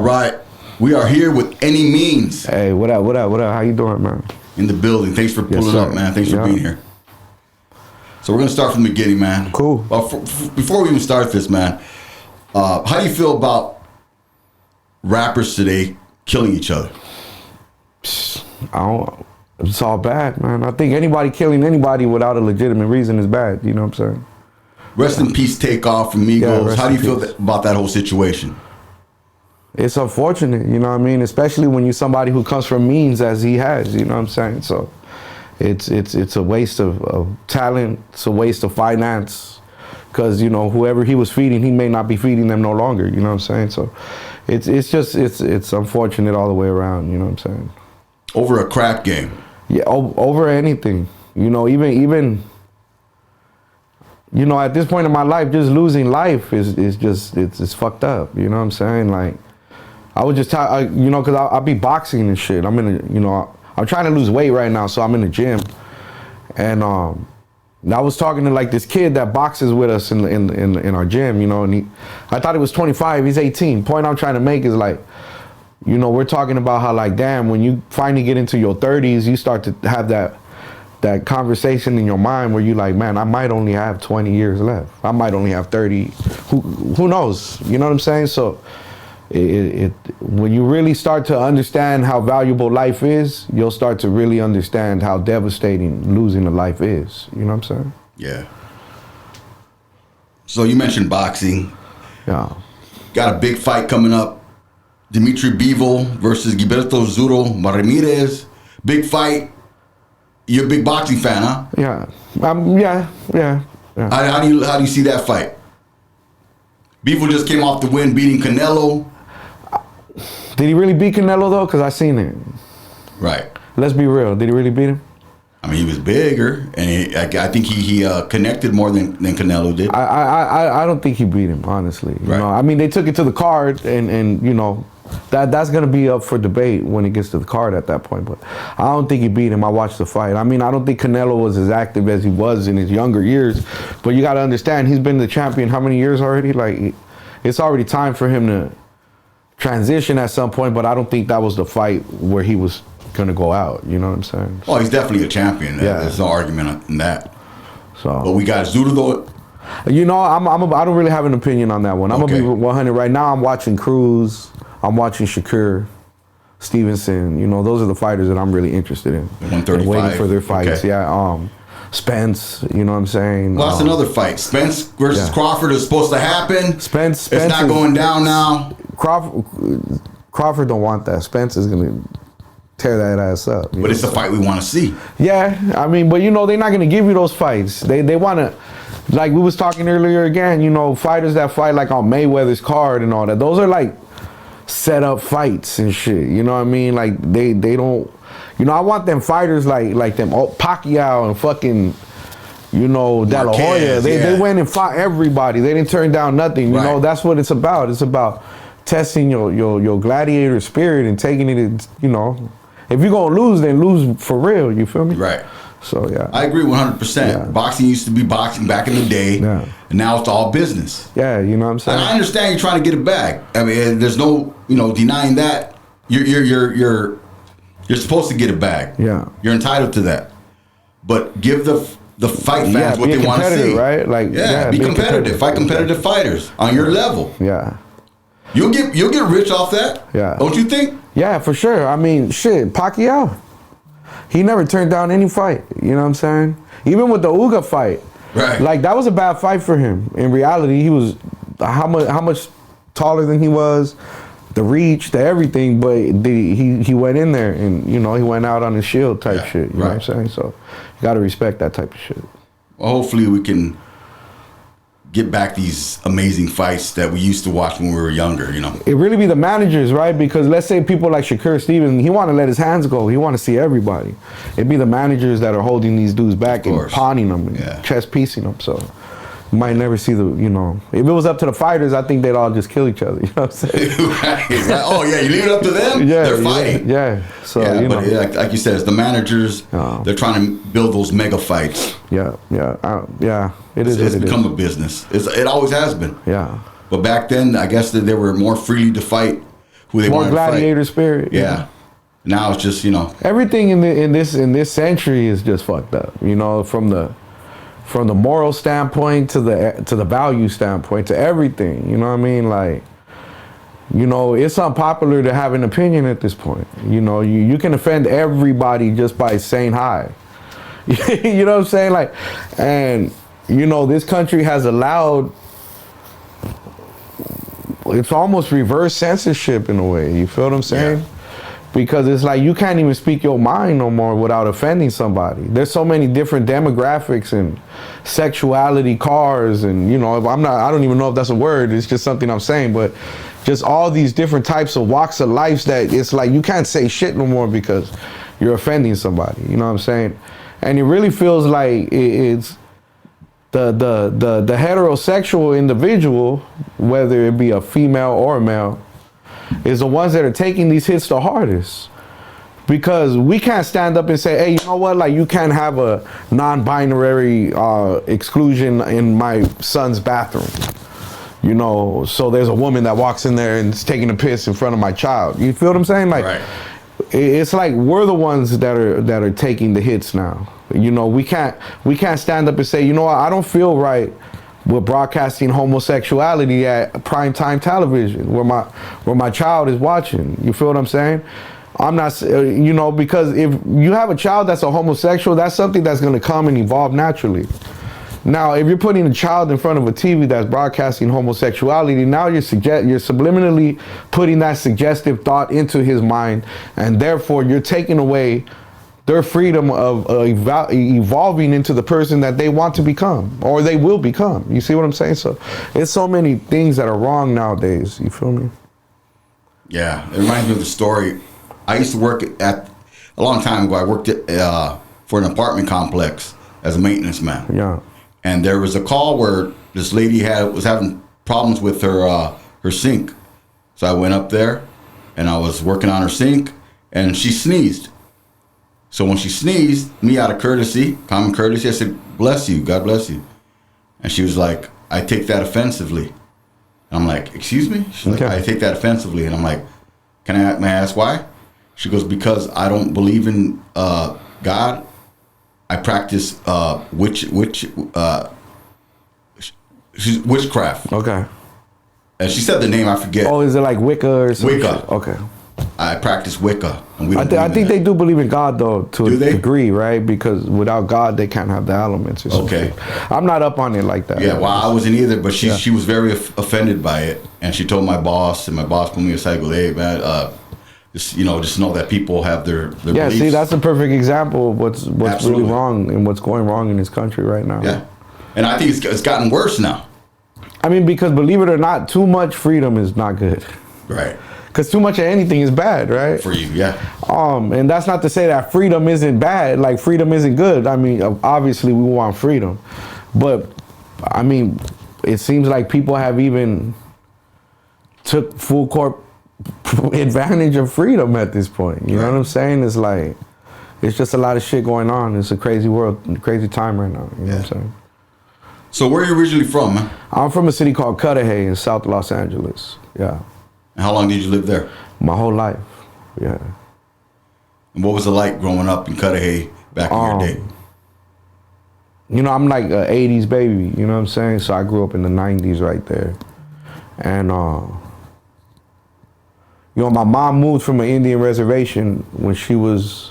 All right. We are here with Annimeanz. Hey, what up? How you doing, man? In the building. Thanks for pulling up, man. Thanks for being here. So we're going to start from the beginning, man. Cool. Well, before we even start this, man, how do you feel about rappers today killing each other? It's all bad, man. I think anybody killing anybody without a legitimate reason is bad. You know what I'm saying? Rest in peace, Takeoff from Migos. How do you feel about that whole situation? It's unfortunate, you know what I mean? Especially when you're somebody who comes from means as he has, you know what I'm saying? So it's a waste of talent. It's a waste of finance. Because, you know, whoever he was feeding, he may not be feeding them no longer, you know what I'm saying? So it's unfortunate all the way around, you know what I'm saying? Over a crap game. Yeah, over anything. You know, even you know, at this point in my life, just losing life is just, it's fucked up, you know what I'm saying? Like, I would just, you know, because I'll be boxing and shit. I'm trying to lose weight right now, so I'm in the gym. And I was talking to like this kid that boxes with us in our gym, you know, and I thought he was 25, he's 18. Point I'm trying to make is like, you know, we're talking about how like, damn, when you finally get into your 30s, you start to have that conversation in your mind where you like, man, I might only have 20 years left. I might only have 30. Who knows? You know what I'm saying? So when you really start to understand how valuable life is, you'll start to really understand how devastating losing a life is. You know what I'm saying? Yeah. So you mentioned boxing. Yeah. Got a big fight coming up. Dimitri Bivol versus Gilberto Zuro Ramirez. Big fight. You're a big boxing fan, huh? Yeah. Yeah. How do you see that fight? Bivol just came off the win, beating Canelo. Did he really beat Canelo though? Because I seen it. Right. Let's be real. Did he really beat him? I mean, he was bigger, and I think he connected more than Canelo did. I don't think he beat him, honestly. You know, I mean, they took it to the card, and you know, that's gonna be up for debate when it gets to the card at that point. But I don't think he beat him. I watched the fight. I mean, I don't think Canelo was as active as he was in his younger years. But you got to understand, he's been the champion how many years already? Like, it's already time for him to transition at some point. But I don't think that was the fight where he was gonna go out. You know what I'm saying? Oh, he's definitely a champion. Yeah. There's no argument in that. So, but we got Zuro though. You know, I don't really have an opinion on that one. I'm gonna be 100 right now. I'm watching Cruz. I'm watching Shakur Stevenson. You know, those are the fighters that I'm really interested in. 135. Waiting for their fights. Okay. Yeah. Spence. You know what I'm saying? Well, that's another fight. Spence versus Crawford is supposed to happen. Spence it's not going down now. Crawford don't want that. Spence is gonna tear that ass up. But it's the fight we want to see. Yeah, I mean, but you know, they're not going to give you those fights. They want to, like we was talking earlier again, you know, fighters that fight like on Mayweather's card and all that, those are like set up fights and shit. You know what I mean? Like they don't, you know, I want them fighters like them Pacquiao and fucking, you know, De La Hoya. They went and fought everybody. They didn't turn down nothing. You know, that's what it's about. It's about testing your gladiator spirit and taking it, you know. If you're going to lose, then lose for real. You feel me? Right. So, yeah. I agree 100%. Yeah. Boxing used to be boxing back in the day. Yeah. And now it's all business. Yeah, you know what I'm saying? And I understand you're trying to get it back. I mean, there's no, you know, denying that. You're supposed to get it back. Yeah. You're entitled to that. But give the fight fans what they want to see. Right? Like, be competitive. Fight competitive fighters on your level. Yeah. You'll get rich off that. Yeah. Don't you think? Yeah, for sure. I mean, shit, Pacquiao. He never turned down any fight. You know what I'm saying? Even with the Uga fight. Right. Like, that was a bad fight for him. In reality, he was how much taller than he was, the reach, the everything, but he went in there and, you know, he went out on his shield type shit. You know what I'm saying? So you got to respect that type of shit. Well, hopefully we can get back these amazing fights that we used to watch when we were younger, you know. It really be the managers, right? Because let's say people like Shakur Stevenson, he want to let his hands go. He want to see everybody. It'd be the managers that are holding these dudes back and pawning them and chest piecing them. So you might never see the, you know. If it was up to the fighters, I think they'd all just kill each other. You know what I'm saying? Right. Oh, yeah, you leave it up to them? Yeah, they're fighting. Yeah. So, yeah, you but know. like you said, it's the managers. They're trying to build those mega fights. Yeah. It is. It's become a business. It always has been. Yeah. But back then, I guess that they were more free to fight who they More wanted to fight. gladiator spirit. Yeah. Now it's just, you know. Everything in this century is just fucked up. You know, from the moral standpoint to the value standpoint to everything. You know what I mean? Like, you know, it's unpopular to have an opinion at this point. You know, you can offend everybody just by saying hi. You know what I'm saying? Like, and you know, this country has allowed, it's almost reverse censorship in a way. You feel what I'm saying? Yeah. Because it's like you can't even speak your mind no more without offending somebody. There's so many different demographics and sexuality, cars, and you know, I don't even know if that's a word. It's just something I'm saying, but just all these different types of walks of life that it's like you can't say shit no more because you're offending somebody. You know what I'm saying? And it really feels like it's the heterosexual individual, whether it be a female or a male, is the ones that are taking these hits the hardest. Because we can't stand up and say, hey, you know what, like you can't have a non-binary exclusion in my son's bathroom. You know, so there's a woman that walks in there and is taking a piss in front of my child. You feel what I'm saying? Like, right. It's like we're the ones that are taking the hits now. You know, we can't stand up and say, you know what, I don't feel right with broadcasting homosexuality at primetime television where my child is watching. You feel what I'm saying? I'm not, you know, because if you have a child that's a homosexual, that's something that's going to come and evolve naturally. Now, if you're putting a child in front of a TV that's broadcasting homosexuality, now you're subliminally putting that suggestive thought into his mind, and therefore you're taking away their freedom of evolving into the person that they want to become, or they will become. You see what I'm saying? So it's so many things that are wrong nowadays. You feel me? Yeah, it reminds me of the story. I used to work a long time ago, I worked for an apartment complex as a maintenance man. Yeah. And there was a call where this lady was having problems with her sink. So I went up there and I was working on her sink and she sneezed. So when she sneezed, me out of courtesy, common courtesy, I said, bless you, God bless you. And she was like, I take that offensively. And I'm like, excuse me? She's like, I take that offensively. And I'm like, may I ask why? She goes, because I don't believe in God. I practice witchcraft. Okay. And she said the name, I forget. Oh, is it like Wicca or something? Wicca. Okay. I practice Wicca. And we I think they do believe in God, though, to a they? degree, right? Because without God, they can't have the elements. Or something. Okay. I'm not up on it like that. Yeah, well, I wasn't either, but she was very offended by it. And she told my boss, and my boss put me aside and go, hey, man, just know that people have their beliefs. See, that's a perfect example of what's really wrong and what's going wrong in this country right now. Yeah. And I think it's gotten worse now. I mean, because believe it or not, too much freedom is not good. Right. Because too much of anything is bad, right? For you, yeah. And that's not to say that freedom isn't bad, like freedom isn't good. I mean, obviously we want freedom. But, I mean, it seems like people have even took full court advantage of freedom at this point. You know what I'm saying? It's like, it's just a lot of shit going on. It's a crazy world, crazy time right now. You know what I'm saying? So where are you originally from, man? I'm from a city called Cudahy in South Los Angeles. Yeah. And how long did you live there? My whole life. Yeah. And what was it like growing up in Cudahy back in your day? You know, I'm like an 80s baby, you know what I'm saying? So I grew up in the 90s right there. And, you know, my mom moved from an Indian reservation when she was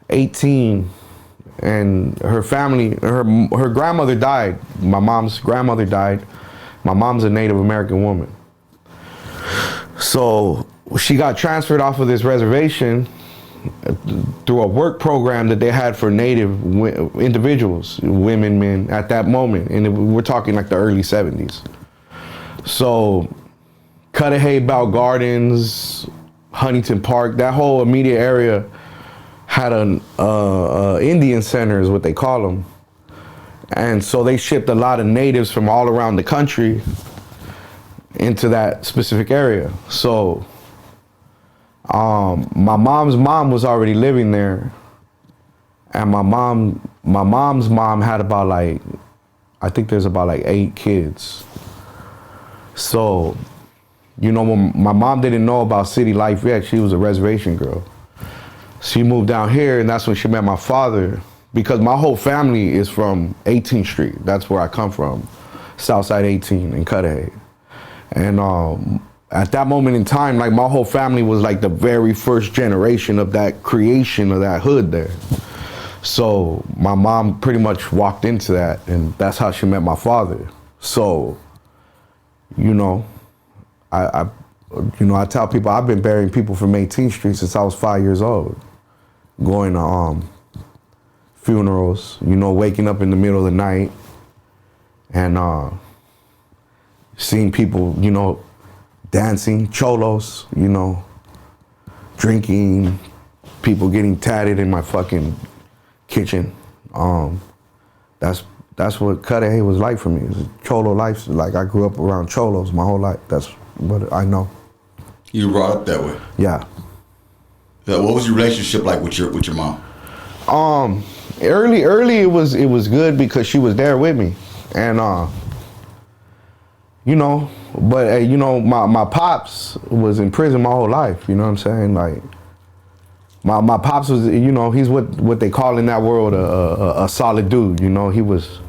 18. And her family, her grandmother died. My mom's grandmother died. My mom's a Native American woman. So she got transferred off of this reservation through a work program that they had for Native individuals, women, men, at that moment. And we're talking like the early 70s. So Cudahy, Bell Gardens, Huntington Park, that whole immediate area had an Indian center is what they call them. And so they shipped a lot of natives from all around the country into that specific area. So my mom's mom was already living there, and my mom's mom had about like, I think there's about like 8 kids. So you know, when my mom didn't know about city life yet, she was a reservation girl. She moved down here, and that's when she met my father, because my whole family is from 18th Street. That's where I come from, Southside 18 in Cudahy. And at that moment in time, like, my whole family was like the very first generation of that creation of that hood there. So my mom pretty much walked into that, and that's how she met my father. So, you know, I tell people I've been burying people from 18th Street since I was 5 years old, going to funerals, you know, waking up in the middle of the night, and seeing people, you know, dancing, cholos, you know, drinking, people getting tatted in my fucking kitchen. That's what Cudahy was like for me. It was a cholo life. Like, I grew up around cholos my whole life. That's what I know. You were brought up that way? Yeah. What was your relationship like with your mom? Early it was good because she was there with me, and you know, but you know, my pops was in prison my whole life. You know what I'm saying? Like, my pops was, you know, he's what they call in that world a solid dude. You know, he was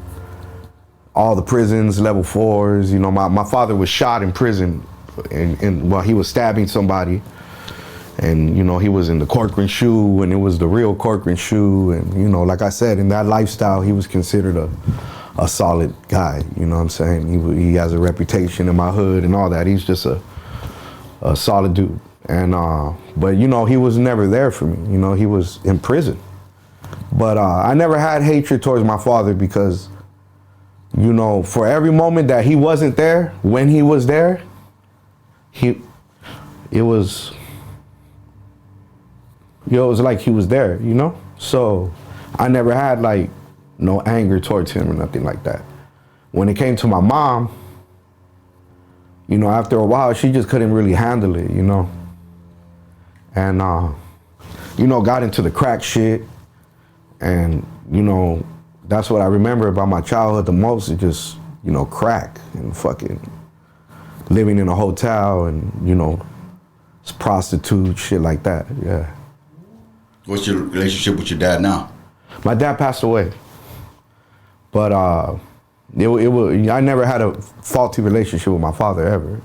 all the prisons, level 4s. You know, my father was shot in prison, and while he was stabbing somebody. And, you know, he was in the Corcoran shoe, and it was the real Corcoran shoe. And, you know, like I said, in that lifestyle, he was considered a solid guy. You know what I'm saying? He has a reputation in my hood and all that. He's just a solid dude. And, but, you know, he was never there for me. You know, he was in prison. But I never had hatred towards my father because, you know, for every moment that he wasn't there, when he was there, it was like he was there, you know? So I never had, like, no anger towards him or nothing like that. When it came to my mom, you know, after a while, she just couldn't really handle it, you know? And, you know, got into the crack shit. And, you know, that's what I remember about my childhood the most, is just, you know, crack and fucking living in a hotel and, you know, prostitute, shit like that, yeah. What's your relationship with your dad now? My dad passed away, but I never had a faulty relationship with my father ever.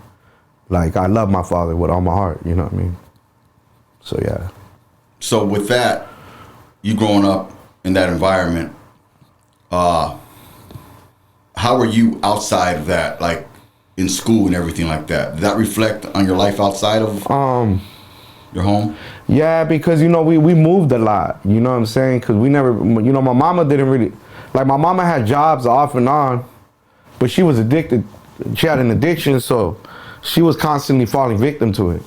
Like, I love my father with all my heart, you know what I mean? So, yeah. So with that, you growing up in that environment, how were you outside of that, like in school and everything like that? Did that reflect on your life outside of your home? Yeah, because, you know, we moved a lot, you know what I'm saying? Because we never, you know, my mama didn't really, like, my mama had jobs off and on, but she was addicted. She had an addiction, so she was constantly falling victim to it.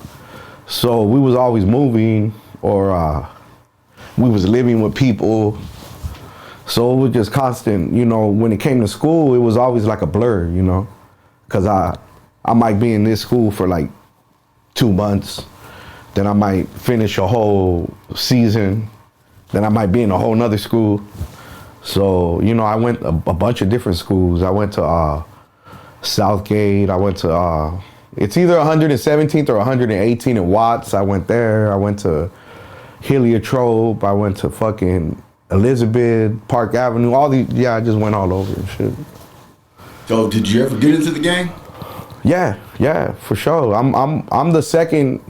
So we was always moving, or we was living with people. So it was just constant, you know. When it came to school, it was always like a blur, you know, because I might be in this school for like 2 months. Then I might finish a whole season. Then I might be in a whole nother school. So, you know, I went a bunch of different schools. I went to Southgate. I went to, it's either 117th or 118 in Watts. I went there. I went to Heliotrope. I went to fucking Elizabeth, Park Avenue, all these. Yeah, I just went all over and shit. So did you ever get into the gang? Yeah, for sure. I'm the second.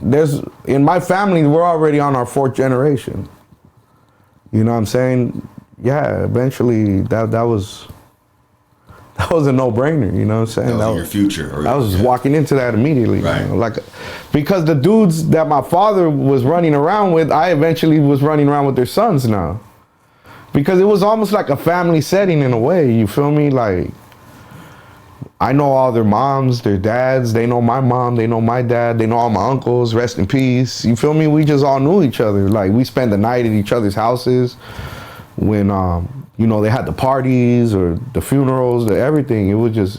In my family, we're already on our 4th generation. You know what I'm saying? Yeah, eventually that was a no-brainer. You know what I'm saying? That was in your future. I was just walking into that immediately. Right. You know, like, because the dudes that my father was running around with, I eventually was running around with their sons now. Because it was almost like a family setting in a way. You feel me? Like, I know all their moms, their dads. They know my mom. They know my dad. They know all my uncles. Rest in peace. You feel me? We just all knew each other. Like, we spent the night at each other's houses when, you know, they had the parties or the funerals, everything. It was.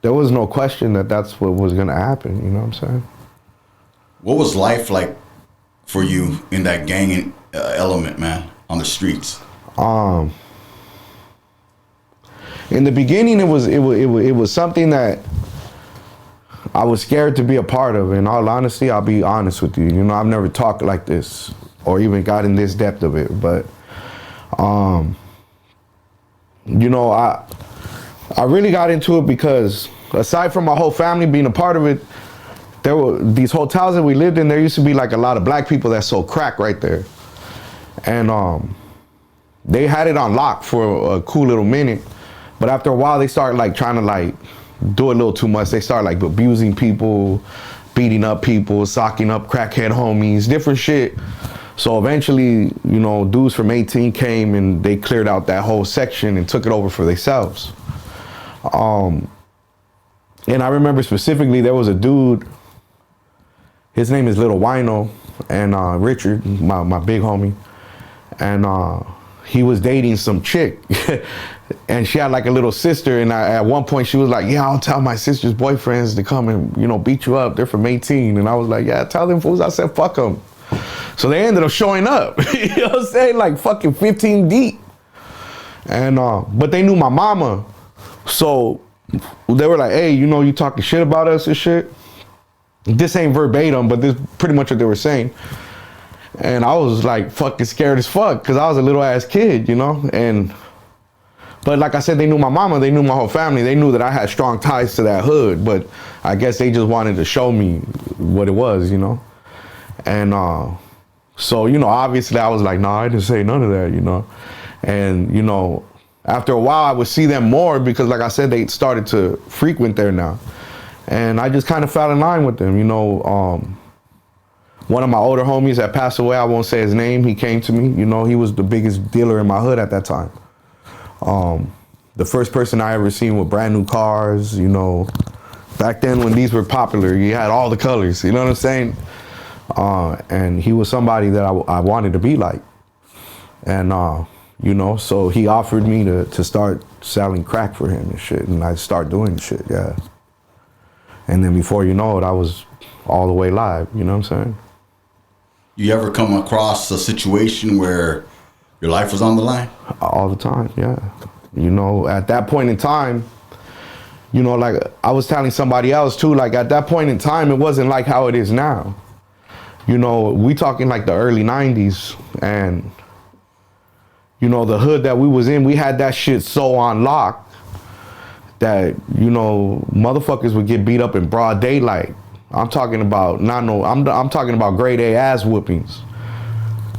There was no question that that's what was gonna happen. You know what I'm saying? What was life like for you in that gang element, man, on the streets? In the beginning, it was something that I was scared to be a part of. In all honesty, I'll be honest with you. You know, I've never talked like this or even got in this depth of it. But, you know, I really got into it because aside from my whole family being a part of it, there were these hotels that we lived in. There used to be like a lot of black people that sold crack right there. And they had it on lock for a cool little minute. But after a while, they started like trying to like do a little too much. They started like abusing people, beating up people, socking up crackhead homies, different shit. So eventually, you know, dudes from 18 came and they cleared out that whole section and took it over for themselves. And I remember specifically there was a dude, his name is Little Wino, and Richard, my big homie, and he was dating some chick. And she had like a little sister, and at one point she was like, yeah, I'll tell my sister's boyfriends to come and, you know, beat you up. They're from 18. And I was like, yeah, tell them fools. I said, fuck them. So they ended up showing up, you know what I'm saying? Like fucking 15 deep. And, but they knew my mama. So they were like, hey, you know, you talking shit about us and shit. This ain't verbatim, but this is pretty much what they were saying. And I was like fucking scared as fuck because I was a little ass kid, you know? But like I said, they knew my mama, they knew my whole family. They knew that I had strong ties to that hood, but I guess they just wanted to show me what it was, you know? And so, you know, obviously I was like, nah, I didn't say none of that, you know? And, you know, after a while I would see them more because like I said, they started to frequent there now. And I just kind of fell in line with them, you know? One of my older homies that passed away, I won't say his name, he came to me, you know, he was the biggest dealer in my hood at that time. The first person I ever seen with brand new cars, you know, back then when these were popular, you had all the colors, you know what I'm saying? And he was somebody that I wanted to be like. And, you know, so he offered me to start selling crack for him and shit. And I start doing shit, yeah. And then before you know it, I was all the way live, you know what I'm saying? You ever come across a situation where your life was on the line? All the time, yeah. You know, at that point in time, you know, like I was telling somebody else too, like at that point in time, it wasn't like how it is now. You know, we talking like the early 90s, and, you know, the hood that we was in, we had that shit so on lock that, you know, motherfuckers would get beat up in broad daylight. I'm talking about, I'm talking about grade A ass whoopings.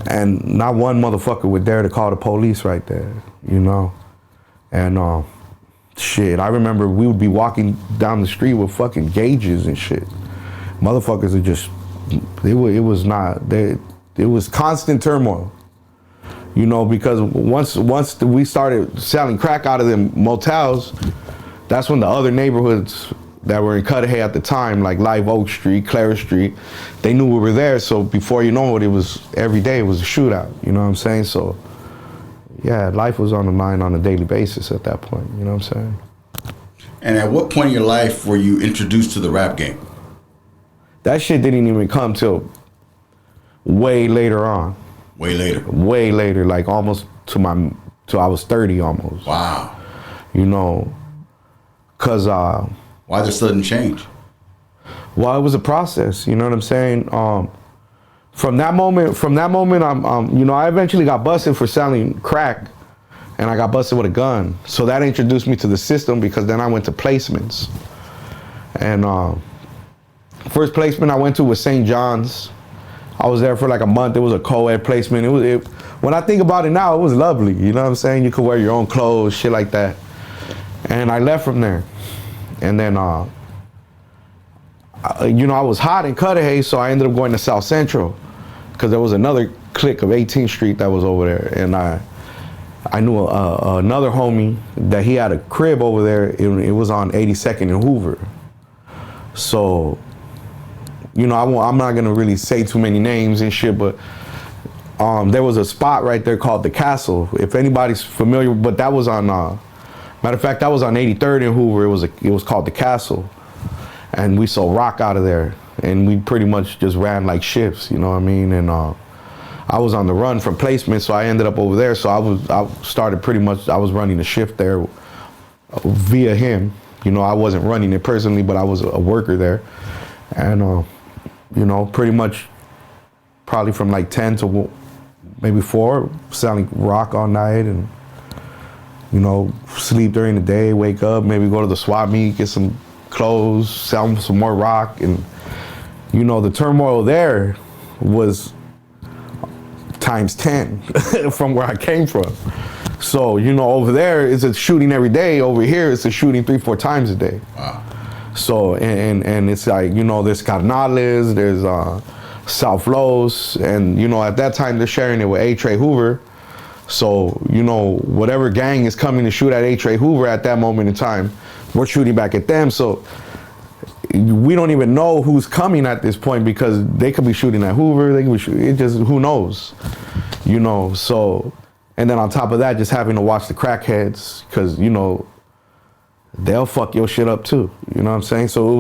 And not one motherfucker would dare to call the police right there, you know? And shit, I remember we would be walking down the street with fucking gauges and shit. Motherfuckers are just, it was constant turmoil. You know, because once we started selling crack out of them motels, that's when the other neighborhoods that were in Cudahy at the time, like Live Oak Street, Clara Street, they knew we were there. So before you know it, it was every day it was a shootout. You know what I'm saying? So yeah, life was on the line on a daily basis at that point. You know what I'm saying? And at what point in your life were you introduced to the rap game? That shit didn't even come till way later on. Way later? Way later, like almost till I was 30 almost. Wow. You know, cause why the sudden change? Well, it was a process, you know what I'm saying? From that moment, you know, I eventually got busted for selling crack, and I got busted with a gun. So that introduced me to the system because then I went to placements. And first placement I went to was St. John's. I was there for like a month. It was a co-ed placement. When I think about it now, it was lovely. You know what I'm saying? You could wear your own clothes, shit like that. And I left from there. And then, you know, I was hot in Cudahy, so I ended up going to South Central because there was another clique of 18th Street that was over there. And I knew another homie that he had a crib over there. It was on 82nd and Hoover. So, you know, I'm not going to really say too many names and shit, but there was a spot right there called The Castle. If anybody's familiar, but that was on... matter of fact, that was on 83rd and Hoover. It was called The Castle. And we sold rock out of there. And we pretty much just ran like shifts, you know what I mean? And I was on the run from placement, so I ended up over there. So I was running a shift there via him. You know, I wasn't running it personally, but I was a worker there. And, you know, pretty much probably from like 10 to maybe 4, selling rock all night and, you know, sleep during the day, wake up, maybe go to the swap meet, get some clothes, sell some more rock. And, you know, the turmoil there was times 10 from where I came from. So, you know, over there it's a shooting every day. Over here it's a shooting 3-4 times a day. Wow. So, and it's like, you know, there's Carnales, there's South Los, and, you know, at that time they're sharing it with A. Trey Hoover. So, you know, whatever gang is coming to shoot at A. Trey Hoover at that moment in time, we're shooting back at them. So we don't even know who's coming at this point because they could be shooting at Hoover, they could be shooting, it just, who knows, you know. So, and then on top of that, just having to watch the crackheads, because, you know, they'll fuck your shit up too, you know what I'm saying? So it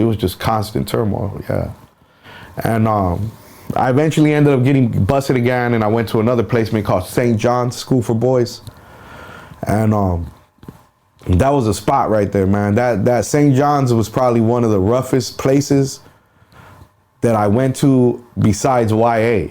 was just constant turmoil, yeah. And I eventually ended up getting busted again, and I went to another placement called St. John's School for Boys. And that was a spot right there, man. That St. John's was probably one of the roughest places that I went to besides YA.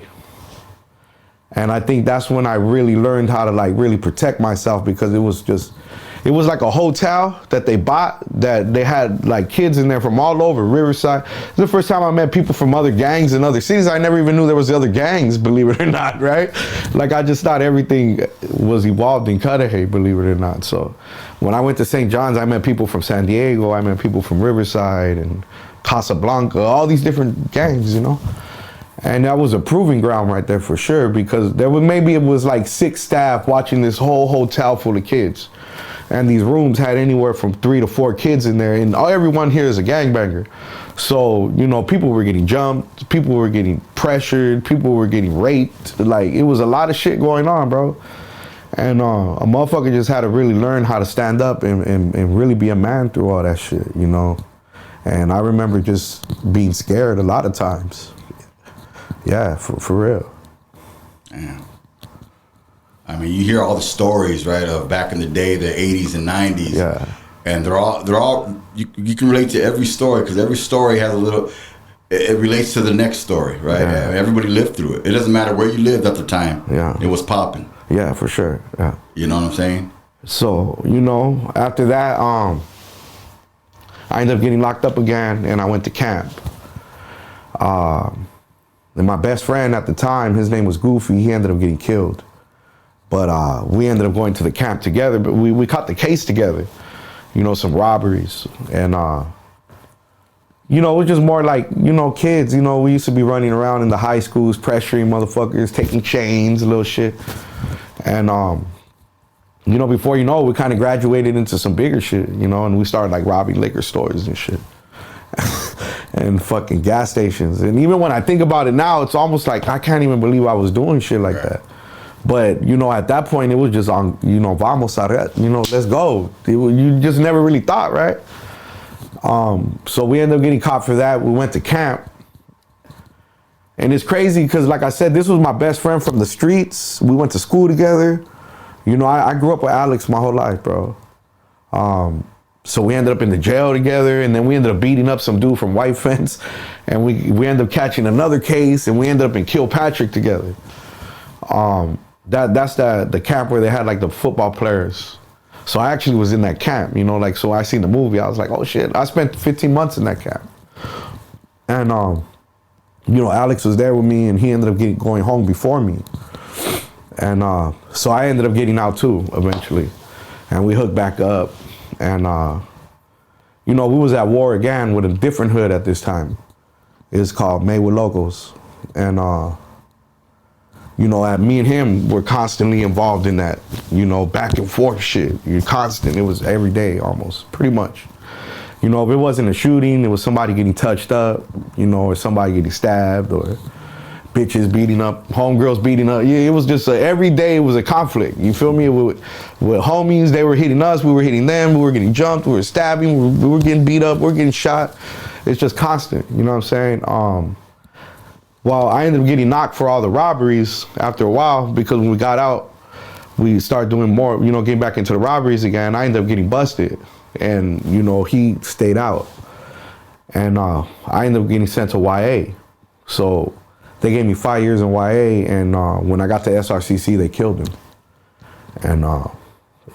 And I think that's when I really learned how to like really protect myself, because it was like a hotel that they bought, that they had like kids in there from all over Riverside. It's the first time I met people from other gangs in other cities. I never even knew there was other gangs, believe it or not, right? Like I just thought everything was evolved in Cudahy, believe it or not. So when I went to St. John's, I met people from San Diego, I met people from Riverside and Casablanca, all these different gangs, you know? And that was a proving ground right there for sure, because there was, maybe it was like 6 staff watching this whole hotel full of kids. And these rooms had anywhere from 3 to 4 kids in there, and everyone here is a gangbanger. So, you know, people were getting jumped, people were getting pressured, people were getting raped. Like, it was a lot of shit going on, bro. And a motherfucker just had to really learn how to stand up and really be a man through all that shit, you know. And I remember just being scared a lot of times. Yeah, for real. Damn. I mean, you hear all the stories, right, of back in the day, the 80s and 90s. Yeah. And they're all you can relate to every story, because every story has a little, it relates to the next story, right? Yeah. Everybody lived through it. It doesn't matter where you lived at the time. Yeah. It was popping. Yeah, for sure. Yeah. You know what I'm saying? So, you know, after that, I ended up getting locked up again, and I went to camp. And my best friend at the time, his name was Goofy, he ended up getting killed. But we ended up going to the camp together, but we caught the case together, you know, some robberies. And, you know, it was just more like, you know, kids, you know, we used to be running around in the high schools, pressuring motherfuckers, taking chains, little shit. And, you know, before you know, we kind of graduated into some bigger shit, you know, and we started like robbing liquor stores and shit. And fucking gas stations. And even when I think about it now, it's almost like I can't even believe I was doing shit like that. But, you know, at that point, it was just on, you know, vamos a red, you know, let's go. You just never really thought, right? So we ended up getting caught for that. We went to camp. And it's crazy because, like I said, this was my best friend from the streets. We went to school together. You know, I grew up with Alex my whole life, bro. So we ended up in the jail together, and then we ended up beating up some dude from White Fence, and we ended up catching another case, and we ended up in Kilpatrick together. That's the camp where they had like the football players. So I actually was in that camp, you know, like, so I seen the movie, I was like, oh shit, I spent 15 months in that camp. And, you know, Alex was there with me, and he ended up going home before me. And so I ended up getting out too, eventually. And we hooked back up. And, you know, we was at war again with a different hood at this time. It's called Maywood Locals. And, you know, me and him were constantly involved in that, you know, back and forth shit. You're constant. It was every day almost, pretty much. You know, if it wasn't a shooting, it was somebody getting touched up, you know, or somebody getting stabbed, or bitches beating up, homegirls beating up. Yeah, it was just every day it was a conflict. You feel me? With homies, they were hitting us, we were hitting them, we were getting jumped, we were stabbing, we were getting beat up, we were getting shot. It's just constant, you know what I'm saying? Well, I ended up getting knocked for all the robberies after a while, because when we got out, we started doing more, getting back into the robberies again. I ended up getting busted, and he stayed out, and I ended up getting sent to YA. So they gave me 5 years in YA, and when I got to SRCC, they killed him. And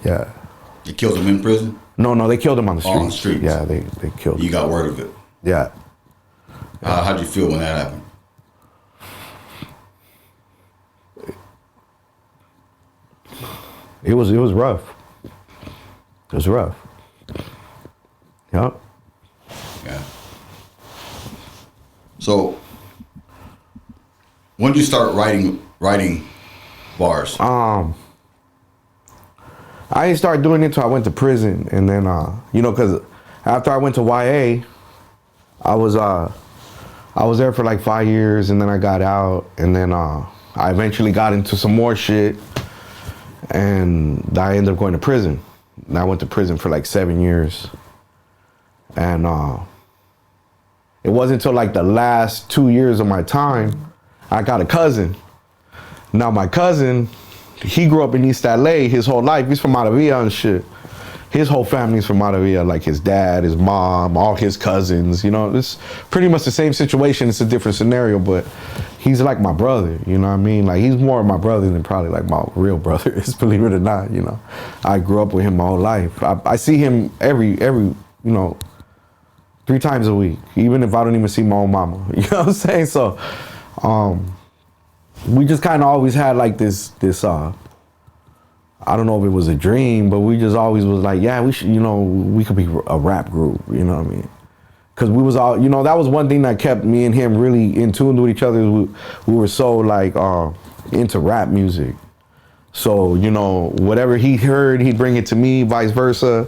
yeah. You killed him in prison? No, they killed him on the street. On the streets? Yeah, they killed him. You got word of it? Yeah. How'd you feel when that happened? It was rough. It was rough. Yep. Yeah. So, when did you start writing bars? I didn't start doing it until I went to prison, and then because after I went to YA, I was there for like 5 years, and then I got out, and then I eventually got into some more shit, and I ended up going to prison. And I went to prison for like 7 years, and it wasn't until like the last 2 years of my time I got a cousin. Now my cousin, he grew up in East LA his whole life. He's from Maravilla and shit. His whole family's from Maravilla, like his dad, his mom, all his cousins. It's pretty much the same situation. It's a different scenario, but he's like my brother. You know what I mean? Like, he's more of my brother than probably like my real brother is, believe it or not. I grew up with him my whole life. I see him every 3 times a week, even if I don't even see my own mama. You know what I'm saying? So, we just kind of always had like this I don't know if it was a dream, but we just always was like, yeah, we should, we could be a rap group, you know what I mean? Because we was all, that was one thing that kept me and him really in tune with each other. We were so like into rap music. So, whatever he heard, he'd bring it to me, vice versa.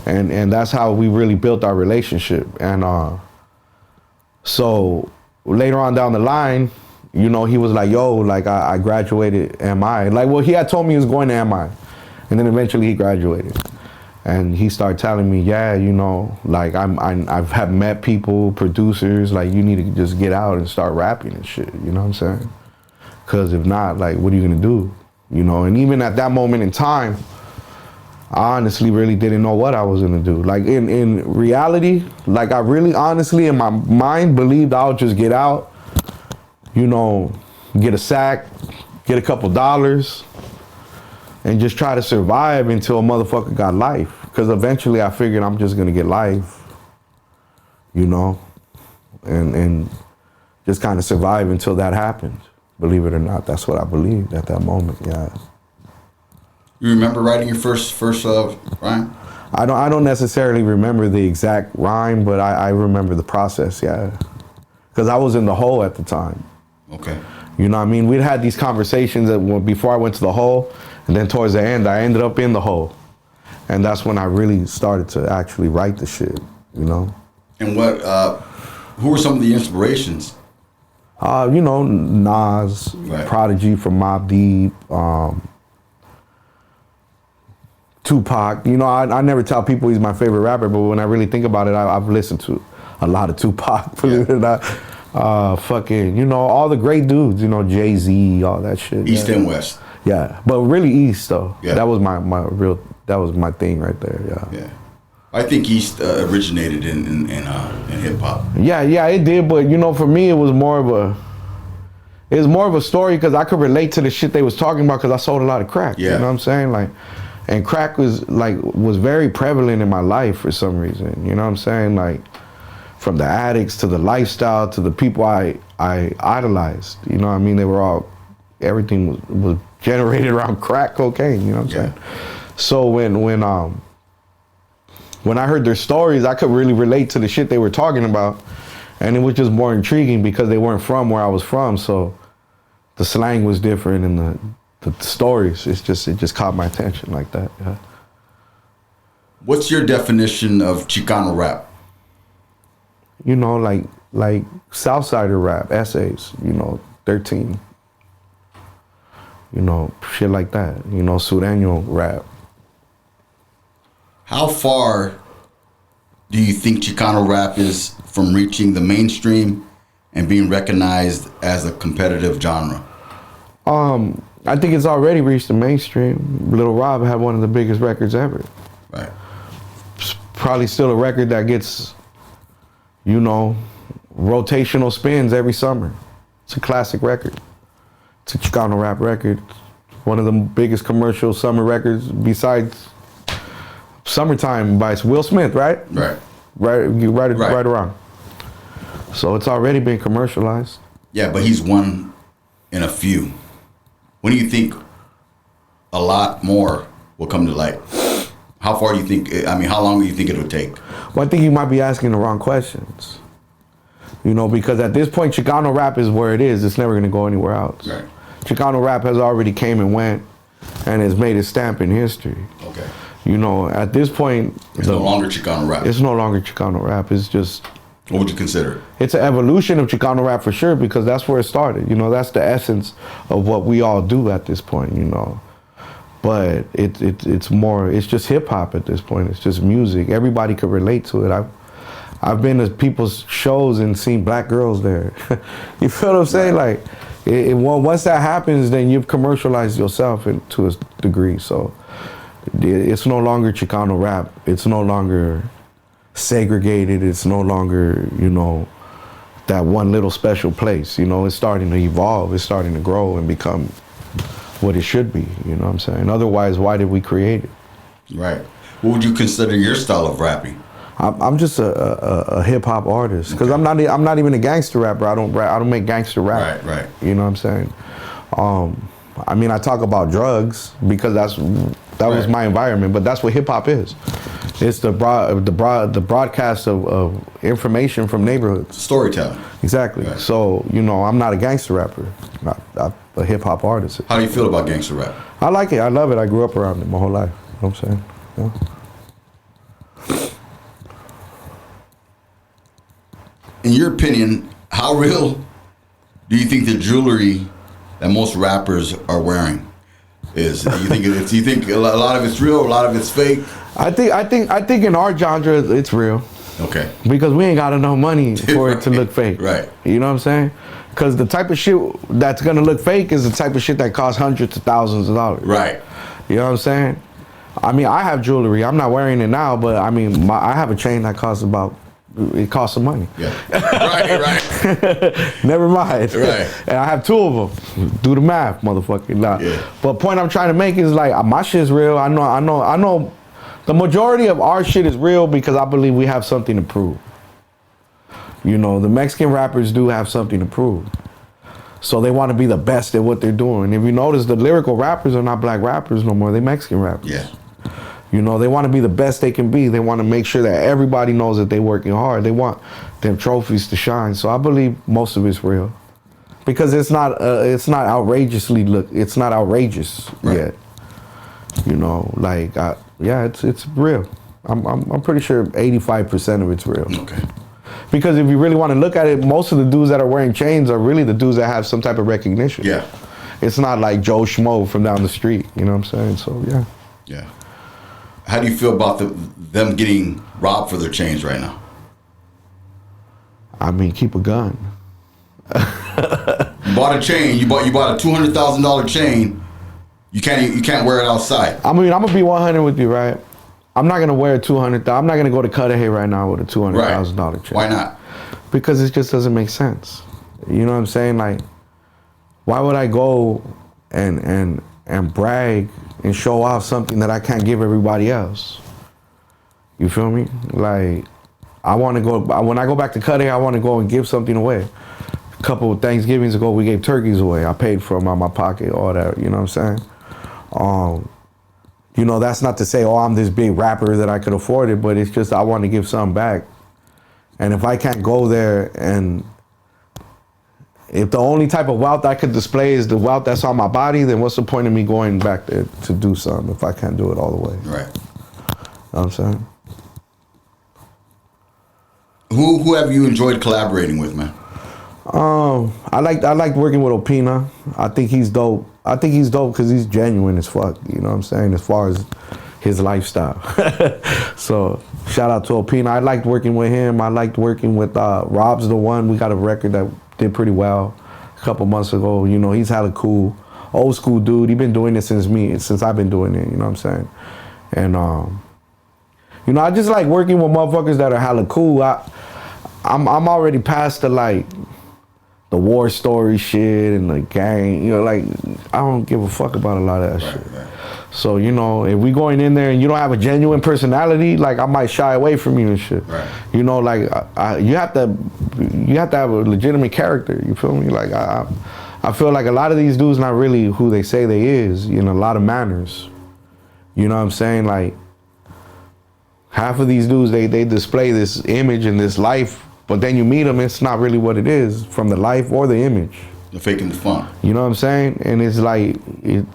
And that's how we really built our relationship. And so later on down the line, he was like, yo, like I graduated MI. Like, well, he had told me he was going to MI. And then eventually he graduated. And he started telling me, yeah, like I've have met people, producers, like you need to just get out and start rapping and shit, you know what I'm saying? Because if not, like, what are you gonna do? And even at that moment in time, I honestly really didn't know what I was gonna do. Like in reality, like I really honestly in my mind believed I would just get out, get a sack, get a couple dollars, and just try to survive until a motherfucker got life. Because eventually I figured I'm just gonna get life, and just kind of survive until that happened. Believe it or not, that's what I believed at that moment, yeah. You remember writing your first rhyme? I don't necessarily remember the exact rhyme, but I remember the process, yeah. Because I was in the hole at the time. Okay. You know what I mean? We'd had these conversations before I went to the hole, and then towards the end, I ended up in the hole. And that's when I really started to actually write the shit, And who were some of the inspirations? Nas, right. Prodigy from Mobb Deep, Tupac. I never tell people he's my favorite rapper, but when I really think about it, I've listened to a lot of Tupac, believe it or not. All the great dudes, Jay-Z, all that shit. East and West. Yeah, but really East though. Yeah. That was that was my thing right there, yeah. Yeah. I think East originated in hip hop. Yeah, it did, but for me it was more of a story because I could relate to the shit they was talking about because I sold a lot of crack. Yeah. You know what I'm saying? Like, and crack was very prevalent in my life for some reason. You know what I'm saying? Like, from the addicts to the lifestyle to the people I idolized. You know what I mean? They were all, everything was generated around crack cocaine, you know what I'm saying? So when I heard their stories, I could really relate to the shit they were talking about. And it was just more intriguing because they weren't from where I was from. So the slang was different and the stories, it just caught my attention like that, yeah. What's your definition of Chicano rap? Like Southsider rap, essays, 13. Shit like that, Sureño rap. How far do you think Chicano rap is from reaching the mainstream and being recognized as a competitive genre? I think it's already reached the mainstream. Little Rob had one of the biggest records ever. Right. It's probably still a record that gets, you know, rotational spins every summer. It's a classic record. It's a Chicano rap record. One of the biggest commercial summer records besides Summertime by Will Smith, right? Right. Right around. So it's already been commercialized. Yeah, but he's one in a few. When do you think a lot more will come to light? How far do you think, I mean, how long do you think it would take? Well, I think you might be asking the wrong questions. You know, because at this point, Chicano rap is where it is. It's never going to go anywhere else. Right. Chicano rap has already came and went and has made its stamp in history. Okay. You know, at this point... It's no longer Chicano rap. It's no longer Chicano rap. It's just... What would you consider? It's an evolution of Chicano rap for sure, because that's where it started. You know, that's the essence of what we all do at this point, you know. But it's more, it's just hip hop at this point. It's just music. Everybody could relate to it. I've been to people's shows and seen black girls there. You feel what I'm saying? Right. Like, once that happens, then you've commercialized yourself to a degree. So it's no longer Chicano rap. It's no longer segregated. It's no longer, you know, that one little special place. You know, it's starting to evolve. It's starting to grow and become what it should be. You know what I'm saying? Otherwise, why did we create it? Right. What would you consider your style of rapping? I'm just a hip hop artist, because I'm not even a gangster rapper. I don't make gangster rap. Right. You know what I'm saying? I mean, I talk about drugs because that was my environment, but that's what hip hop is. It's the broadcast of information from neighborhoods. Storytelling. Exactly. Right. So, you know, I'm not a gangster rapper. I'm a hip hop artist. How do you feel about gangster rap? I like it. I love it. I grew up around it my whole life. You know what I'm saying? Yeah. In your opinion, how real do you think the jewelry that most rappers are wearing is? Do you think a lot of it's real, a lot of it's fake? I think in our genre it's real. Okay. Because we ain't got enough money for it to look fake. Right. You know what I'm saying? Because the type of shit that's gonna look fake is the type of shit that costs hundreds of thousands of dollars. Right. You know what I'm saying? I mean, I have jewelry. I'm not wearing it now, but I mean, I have a chain that costs it costs some money. Yeah. Right. Never mind. Right. And I have two of them. Do the math, motherfucker. Nah. Yeah. But point I'm trying to make is like, my shit's real. I know. The majority of our shit is real because I believe we have something to prove. You know, the Mexican rappers do have something to prove. So they want to be the best at what they're doing. If you notice, the lyrical rappers are not black rappers no more. They're Mexican rappers. Yeah. You know, they want to be the best they can be. They want to make sure that everybody knows that they're working hard. They want them trophies to shine. So I believe most of it's real. Because it's not outrageous Right. yet. You know, like, it's real. I'm pretty sure 85% of it's real. Okay. Because if you really want to look at it, most of the dudes that are wearing chains are really the dudes that have some type of recognition. Yeah. It's not like Joe Schmo from down the street. You know what I'm saying? So, yeah. Yeah. How do you feel about them getting robbed for their chains right now? I mean, keep a gun. You bought a chain. You bought a $200,000 chain. You can't wear it outside. I mean, I'm gonna be 100 with you, right? I'm not gonna wear $200,000. I'm not gonna go to Cudahy right now with a $200,000 chain. Why not? Because it just doesn't make sense. You know what I'm saying? Like, why would I go and brag and show off something that I can't give everybody else? You feel me? Like, when I go back to Cudahy, I want to go and give something away. A couple of Thanksgivings ago, we gave turkeys away. I paid for them out of my pocket, all that, you know what I'm saying? You know, that's not to say, oh, I'm this big rapper that I could afford it, but it's just I want to give something back. And if I can't go there, and if the only type of wealth I could display is the wealth that's on my body, then what's the point of me going back there to do something if I can't do it all the way? Right. You know what I'm saying? Who have you enjoyed collaborating with, man? I like working with Opina. I think he's dope. I think he's dope because he's genuine as fuck. You know what I'm saying? As far as his lifestyle. So shout out to Opina. I liked working with him. I liked working with Rob's the One. We got a record that did pretty well a couple months ago. You know, he's hella cool. old school dude. He been doing it since I've been doing it. You know what I'm saying? And you know, I just like working with motherfuckers that are hella cool. I'm already past the war story shit and the gang. You know, like I don't give a fuck about a lot of that shit. Right. So, you know, if we going in there and you don't have a genuine personality, like I might shy away from you and shit. Right. You know, like you have to have a legitimate character. You feel me? Like I feel like a lot of these dudes not really who they say they is. You know, a lot of manners. You know what I'm saying? Like half of these dudes, they display this image and this life, but then you meet them, it's not really what it is from the life or the image. The faking the fun. You know what I'm saying? And it's like,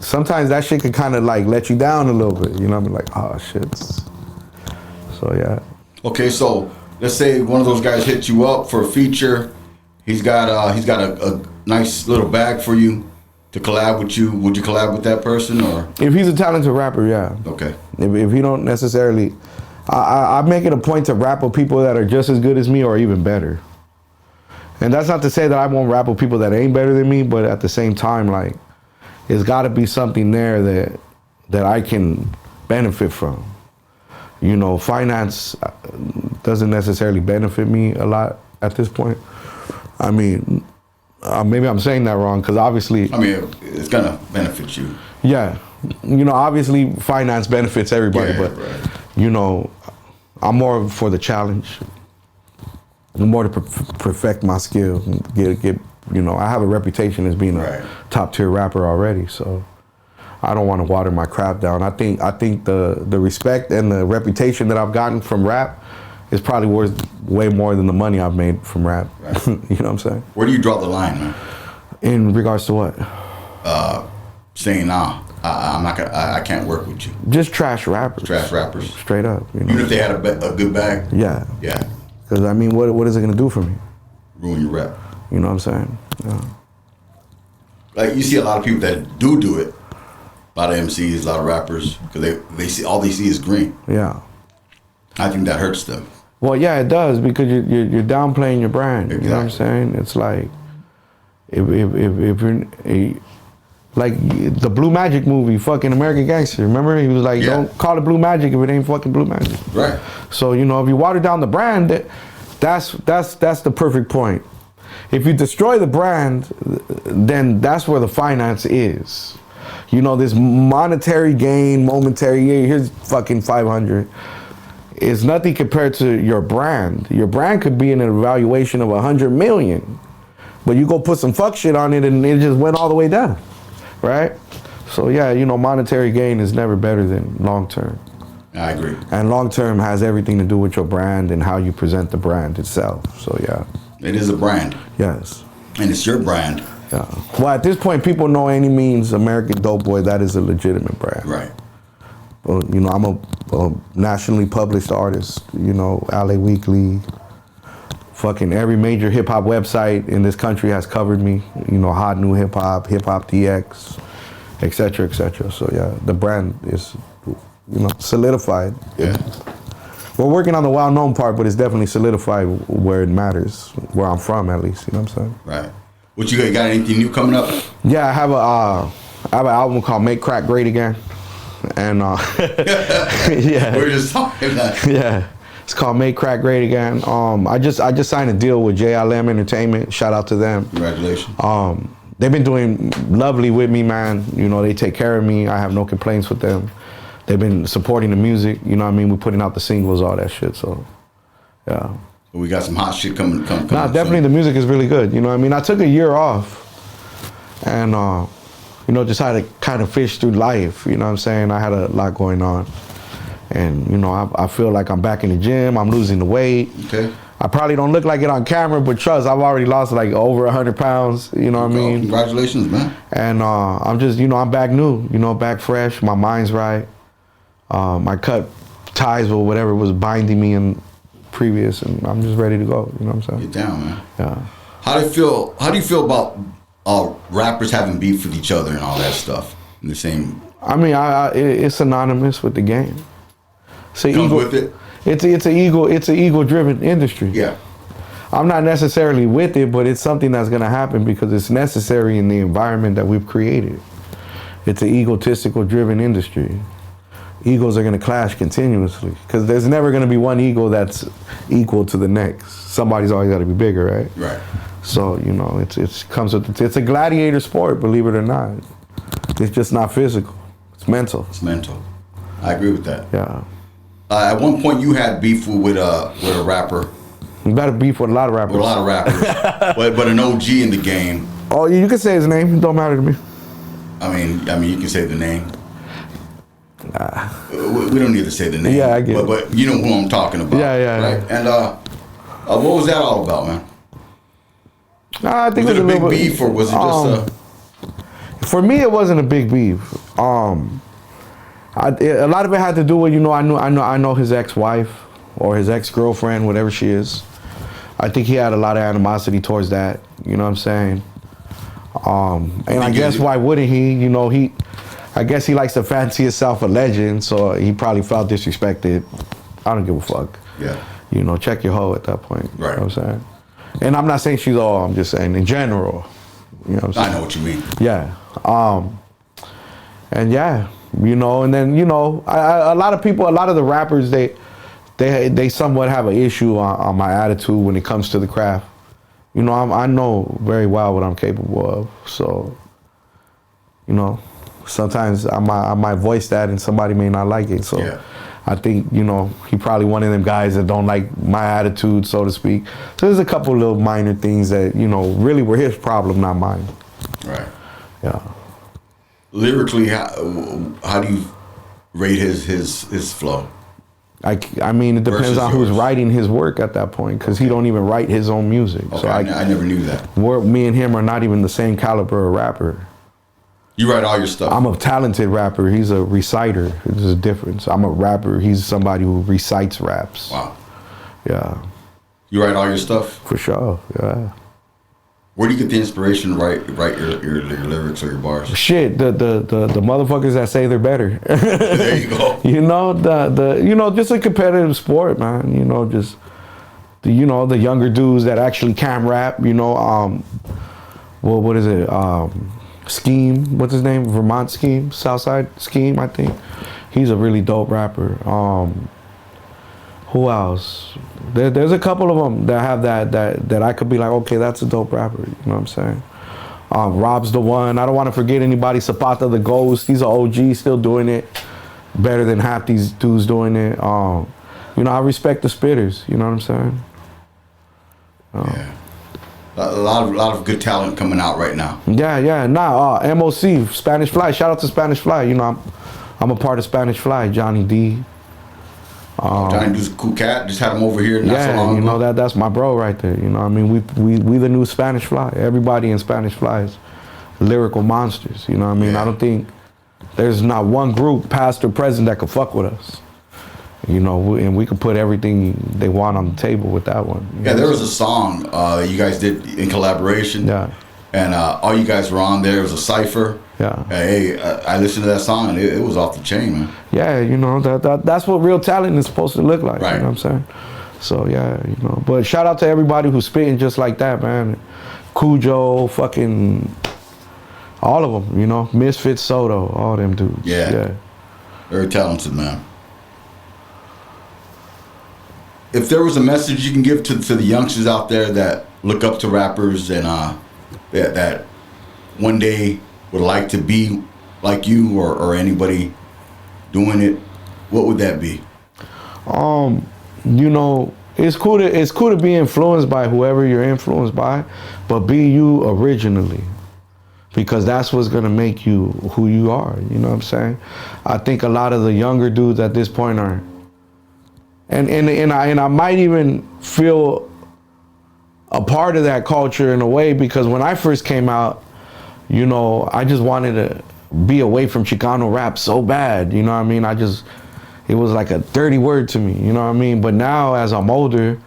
sometimes that shit can kind of like let you down a little bit. You know what I mean? Like, oh shit. So yeah. Okay, so let's say one of those guys hits you up for a feature. He's got a nice little bag for you to collab with you. Would you collab with that person or? If he's a talented rapper, yeah. Okay. If he don't necessarily, I make it a point to rap with people that are just as good as me or even better. And that's not to say that I won't rap with people that ain't better than me, but at the same time, like, it's got to be something there that I can benefit from. You know, finance doesn't necessarily benefit me a lot at this point. I mean, maybe I'm saying that wrong, because obviously... I mean, it's going to benefit you. Yeah. You know, obviously finance benefits everybody, but, right. You know, I'm more for the challenge. More to perfect my skill, get you know, I have a reputation as being a top tier rapper already, so I don't want to water my craft down. I think the respect and the reputation that I've gotten from rap is probably worth way more than the money I've made from rap. Right. You know what I'm saying? Where do you draw the line, man? In regards to what? Saying I'm not gonna, I can't work with you. Just trash rappers. Trash rappers. Straight up. You know? Even if they had a good bag. Yeah. Yeah. Because, I mean, what is it going to do for me? Ruin your rep. You know what I'm saying? Yeah. Like, you see a lot of people that do it. A lot of MCs, a lot of rappers, because they see, all they see is green. Yeah. I think that hurts them. Well, yeah, it does, because you're downplaying your brand. Exactly. You know what I'm saying? It's like, if you're... Like the Blue Magic movie, fucking American Gangster. Remember, he was like, "Don't call it Blue Magic if it ain't fucking Blue Magic." Right. So you know, if you water down the brand, that's the perfect point. If you destroy the brand, then that's where the finance is. You know, this monetary gain, momentary. Here's fucking 500. It's nothing compared to your brand. Your brand could be in an evaluation of 100 million, but you go put some fuck shit on it, and it just went all the way down. Right? So yeah, you know, monetary gain is never better than long term. I agree. And long term has everything to do with your brand and how you present the brand itself. So yeah. It is a brand. Yes. And it's your brand. Yeah. Well, at this point, people know Annimeanz, American Dope Boy, that is a legitimate brand. Right. Well, you know, I'm a nationally published artist. You know, LA Weekly. Fucking every major hip hop website in this country has covered me. You know, Hot New Hip Hop, Hip Hop DX, etc., etc. So yeah, the brand is, you know, solidified. Yeah. We're working on the well-known part, but it's definitely solidified where it matters, where I'm from at least. You know what I'm saying? Right. What you got? Anything new coming up? Yeah, I have an album called Make Crack Great Again, and yeah. We're just talking about it. Yeah. It's called Make Crack Great Again. I just signed a deal with JLM Entertainment. Shout out to them. Congratulations. They've been doing lovely with me, man. You know, they take care of me. I have no complaints with them. They've been supporting the music. You know what I mean? We're putting out the singles, all that shit. So, yeah. We got some hot shit coming. Nah, definitely soon. The music is really good. You know what I mean? I took a year off, and you know, just had to kind of fish through life. You know what I'm saying? I had a lot going on. And, you know, I feel like I'm back in the gym. I'm losing the weight. Okay. I probably don't look like it on camera, but trust, I've already lost like over 100 pounds. You know what I mean? Congratulations, man. And I'm just, you know, I'm back new. You know, back fresh. My mind's right. I cut ties with whatever was binding me in previous, and I'm just ready to go. You know what I'm saying? Get down, man. Yeah. How do you feel about rappers having beef with each other and all that stuff in the same? I mean, it's synonymous with the game. Comes with it. It's an ego-driven industry. Yeah. I'm not necessarily with it, but it's something that's gonna happen because it's necessary in the environment that we've created. It's an egotistical driven industry. Egos are going to clash continuously because there's never going to be one ego that's equal to the next. Somebody's always got to be bigger, right? Right. So, you know, it's comes with it's a gladiator sport, believe it or not. It's just not physical. It's mental. It's mental. I agree with that. Yeah. At one point, you had beef with a rapper. You got to beef with a lot of rappers. With a lot of rappers, but an OG in the game. Oh, you can say his name. It don't matter to me. I mean, you can say the name. We don't need to say the name. Yeah, I get it. But you know who I'm talking about. Yeah. Right? And what was that all about, man? I think Was it a big little beef, or was it just For me, it wasn't a big beef. A lot of it had to do with, you know, I know his ex-wife or his ex-girlfriend, whatever she is. I think he had a lot of animosity towards that. You know what I'm saying? And I guess why wouldn't he? You know, I guess he likes to fancy himself a legend, so he probably felt disrespected. I don't give a fuck. Yeah. You know, check your hoe at that point. Right. You know what I'm saying? And I'm not saying she's all, I'm just saying in general. You know what I'm saying? I know what you mean. Yeah. And yeah, you know, and then, you know, a lot of people, a lot of the rappers, they somewhat have an issue on my attitude when it comes to the craft. You know, I know very well what I'm capable of. So, you know, sometimes I might voice that and somebody may not like it. So yeah. I think, you know, he probably one of them guys that don't like my attitude, so to speak. So there's a couple little minor things that, you know, really were his problem, not mine. Right. Yeah. Lyrically, how do you rate his flow? I mean, it depends on who's writing his work at that point, because he don't even write his own music. Okay, so I never knew that. Me and him are not even the same caliber of rapper. You write all your stuff. I'm a talented rapper. He's a reciter. There's a difference. I'm a rapper. He's somebody who recites raps. Wow. Yeah. You write all your stuff? For sure. Yeah. Where do you get the inspiration to write your lyrics or your bars? Shit, the motherfuckers that say they're better. There you go. You know, you know, just a competitive sport, man. You know, just the younger dudes that actually can rap. You know, well, what is it? Scheme, what's his name? Vermont Scheme, Southside Scheme, I think. He's a really dope rapper. Who else? There's a couple of them that have that I could be like, okay, that's a dope rapper. You know what I'm saying? Rob's the one. I don't want to forget anybody. Zapata the Ghost. He's an OG, still doing it better than half these dudes doing it. You know, I respect the spitters. You know what I'm saying? Yeah. A lot of good talent coming out right now. Yeah. MOC, Spanish Fly. Shout out to Spanish Fly. You know, I'm a part of Spanish Fly. Johnny D. Johnny D's a cool cat. Just had him over here not so long ago. You know, ago. that's my bro right there. You know, I mean, we the new Spanish Fly. Everybody in Spanish Fly is lyrical monsters. You know what I mean? Yeah. I don't think there's not one group, past or present, that could fuck with us. You know, and we could put everything they want on the table with that one. Yeah, there was a song you guys did in collaboration. Yeah. And all you guys were on there. It was a cipher. Yeah. Hey, I listened to that song and it was off the chain, man. Yeah, you know, that's what real talent is supposed to look like. Right. You know what I'm saying? So yeah, you know. But shout out to everybody who's spitting just like that, man. Cujo, fucking all of them, you know. Misfit Soto, all them dudes. Yeah. Very talented, man. If there was a message you can give to the youngsters out there that look up to rappers and that one day would like to be like you or anybody doing it, what would that be? You know, it's cool to be influenced by whoever you're influenced by, but be you originally, because that's what's gonna make you who you are. You know what I'm saying? I think a lot of the younger dudes at this point are, and I might even feel a part of that culture in a way, because when I first came out, you know, I just wanted to be away from Chicano rap so bad, you know what I mean? It was like a dirty word to me, you know what I mean? But now, as I'm older,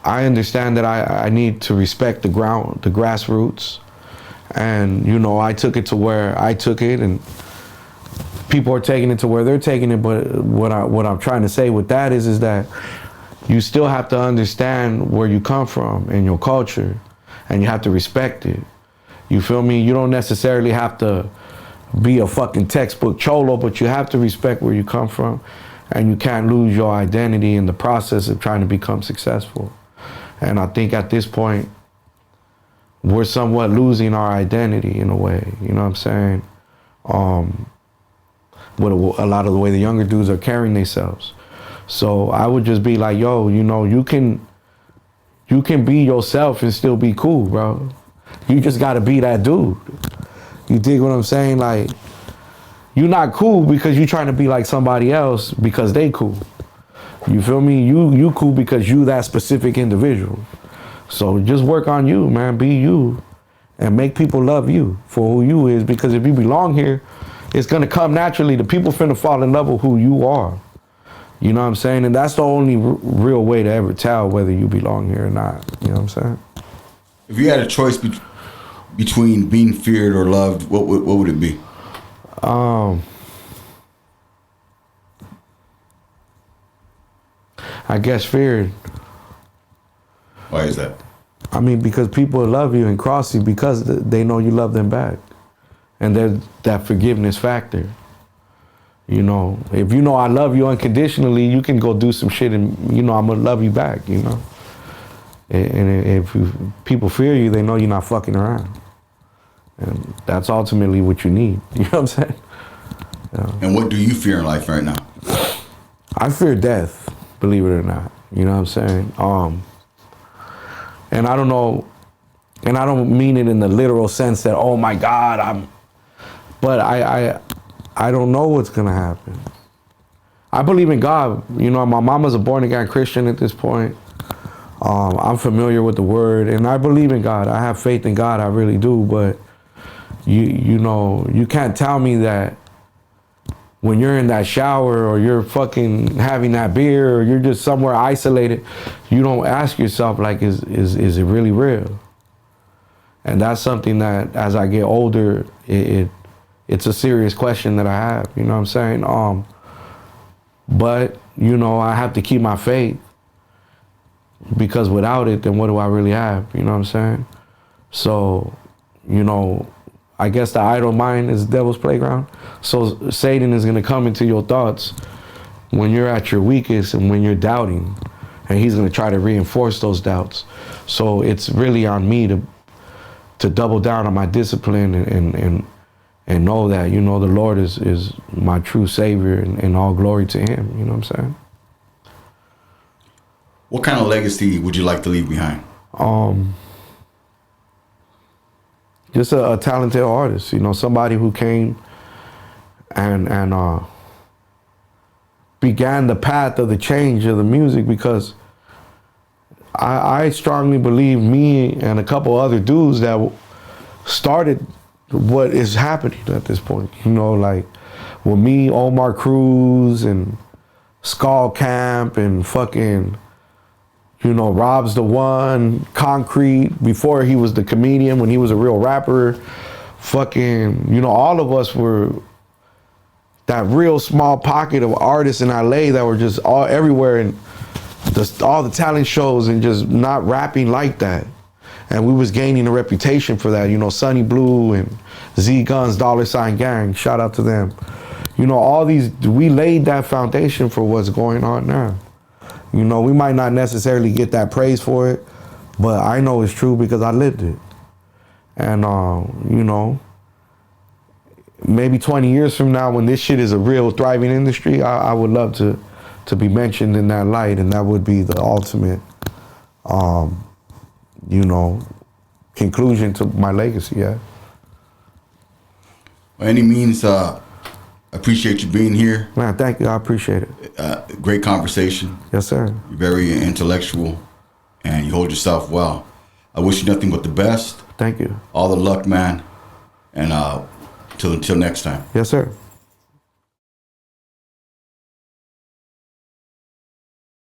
I understand that I need to respect the grassroots. And, you know, I took it to where I took it, and people are taking it to where they're taking it. But what I'm trying to say with that is that you still have to understand where you come from and your culture, and you have to respect it. You feel me? You don't necessarily have to be a fucking textbook cholo, but you have to respect where you come from, and you can't lose your identity in the process of trying to become successful. And I think at this point, we're somewhat losing our identity in a way, you know what I'm saying? With a lot of the way the younger dudes are carrying themselves. So I would just be like, yo, you know, you can be yourself and still be cool, bro. You just gotta be that dude. You dig what I'm saying? Like, you're not cool because you're trying to be like somebody else because they cool. You feel me? You cool because you that specific individual. So just work on you, man. Be you and make people love you for who you is, because if you belong here, it's gonna come naturally. The people finna fall in love with who you are. You know what I'm saying? And that's the only real way to ever tell whether you belong here or not. You know what I'm saying? If you had a choice between being feared or loved, what would it be? I guess feared. Why is that? I mean, because people love you and cross you because they know you love them back. And there's that forgiveness factor. You know, if you know I love you unconditionally, you can go do some shit and, you know, I'm gonna love you back, you know? And if people fear you, they know you're not fucking around. And that's ultimately what you need. You know what I'm saying? Yeah. And what do you fear in life right now? I fear death, believe it or not. You know what I'm saying? And I don't know, and I don't mean it in the literal sense that, oh my God, but I don't know what's gonna happen. I believe in God. You know, my mama's a born again Christian at this point. I'm familiar with the word, and I believe in God. I have faith in God, I really do, but you know, you can't tell me that when you're in that shower or you're fucking having that beer or you're just somewhere isolated, you don't ask yourself, like, is it really real? And that's something that as I get older, it's a serious question that I have, you know what I'm saying? But, you know, I have to keep my faith, because without it, then what do I really have? You know what I'm saying? So, you know, I guess the idle mind is the devil's playground. So Satan is gonna come into your thoughts when you're at your weakest and when you're doubting, and he's gonna try to reinforce those doubts. So it's really on me to double down on my discipline and know that, you know, the Lord is my true savior, and all glory to him, you know what I'm saying? What kind of legacy would you like to leave behind? Just a talented artist, you know, somebody who came and began the path of the change of the music, because I strongly believe me and a couple other dudes that started what is happening at this point. You know, like with me, Omar Cruz and Skull Camp and fucking, you know, Rob's the One, Concrete, before he was the comedian, when he was a real rapper. Fucking, you know, all of us were that real small pocket of artists in LA that were just all everywhere, and all the talent shows, and just not rapping like that. And we was gaining a reputation for that, you know, Sonny Blue and Z Guns, $sign Gang, shout out to them. You know, all these, we laid that foundation for what's going on now. You know, we might not necessarily get that praise for it, but I know it's true because I lived it. And, you know, maybe 20 years from now, when this shit is a real thriving industry, I would love to be mentioned in that light, and that would be the ultimate, you know, conclusion to my legacy, yeah. By any means, appreciate you being here. Man, thank you, I appreciate it. Great conversation. Yes, sir. You're very intellectual, and you hold yourself well. I wish you nothing but the best. Thank you. All the luck, man. And until next time. Yes, sir.